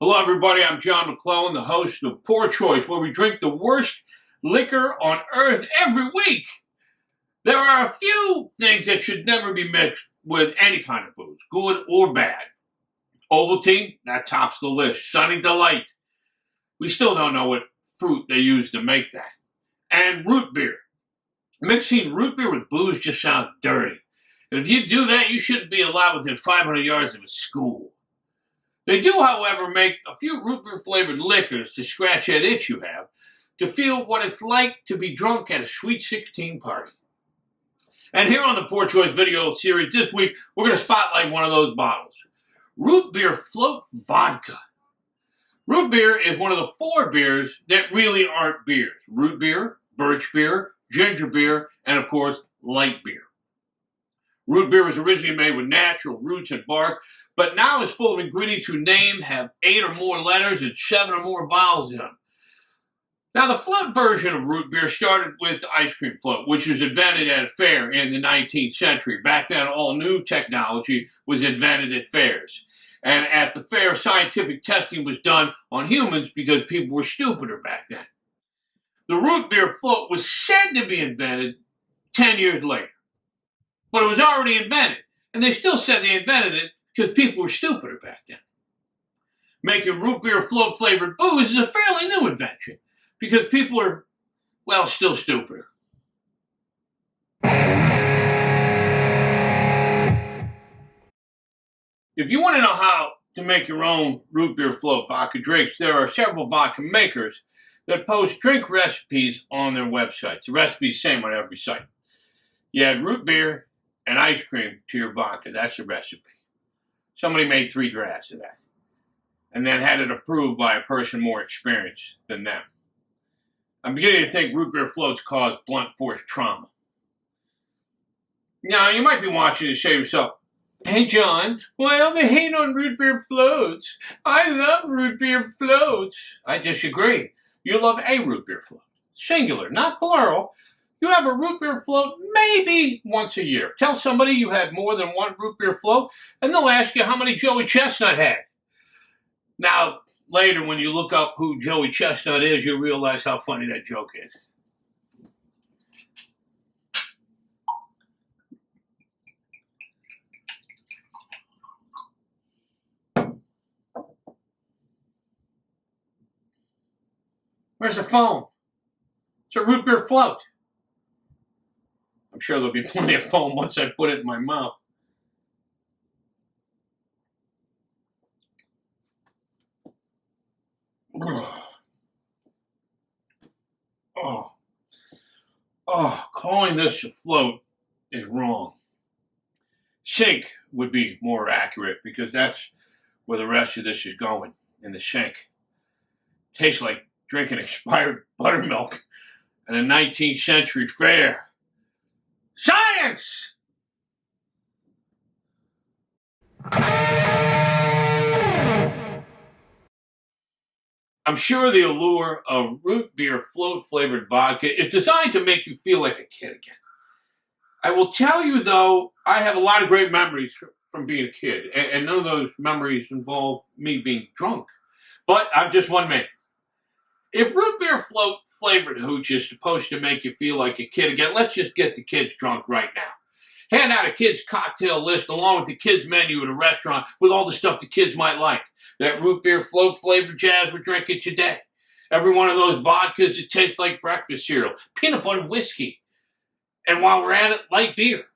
Hello everybody, I'm John McClellan, the host of Poor Choice, where we drink the worst liquor on earth every week. There are a few things that should never be mixed with any kind of booze, good or bad. Ovaltine, that tops the list. Sunny Delight, we still don't know what fruit they use to make that. And root beer. Mixing root beer with booze just sounds dirty. And if you do that, you shouldn't be allowed within 500 yards of a school. They do, however, make a few root beer flavored liquors to scratch that itch you have, to feel what it's like to be drunk at a Sweet 16 party. And here on the Poor Choice video series this week, we're going to spotlight one of those bottles. Root Beer Float Vodka. Root beer is one of the 4 beers that really aren't beers. Root beer, birch beer, ginger beer, and of course, light beer. Root beer was originally made with natural roots and bark, but now is full of ingredients whose name have 8 or more letters and 7 or more vowels in them. Now, the float version of root beer started with the ice cream float, which was invented at a fair in the 19th century. Back then, all new technology was invented at fairs. And at the fair, scientific testing was done on humans because people were stupider back then. The root beer float was said to be invented 10 years later. But it was already invented, and they still said they invented it because people were stupider back then. Making root beer float flavored booze is a fairly new invention because people are, well, still stupider. If you want to know how to make your own root beer float vodka drinks, there are several vodka makers that post drink recipes on their websites. The recipe is the same on every site. You add root beer and ice cream to your vodka. That's the recipe. Somebody made 3 drafts of that and then had it approved by a person more experienced than them. I'm beginning to think root beer floats cause blunt force trauma. Now, you might be watching and say to yourself, "Hey, John, why all the hate on root beer floats? I love root beer floats." I disagree. You love a root beer float. Singular, not plural. You have a root beer float maybe once a year. Tell somebody you had more than 1 root beer float, and they'll ask you how many Joey Chestnut had. Now, later when you look up who Joey Chestnut is, you'll realize how funny that joke is. Where's the foam? It's a root beer float. I'm sure there'll be plenty of foam once I put it in my mouth. Calling this a float is wrong. Sink would be more accurate because that's where the rest of this is going, in the sink. Tastes like drinking expired buttermilk at a 19th century fair. Science! I'm sure the allure of root beer float flavored vodka is designed to make you feel like a kid again. I will tell you, though, I have a lot of great memories from being a kid, and none of those memories involve me being drunk. But I'm just one man. If root beer float flavored hooch is supposed to make you feel like a kid again, let's just get the kids drunk right now. Hand out a kid's cocktail list along with the kids' menu at a restaurant with all the stuff the kids might like. That root beer float flavored jazz we're drinking today. Every one of those vodkas that taste like breakfast cereal. Peanut butter whiskey. And while we're at it, light beer.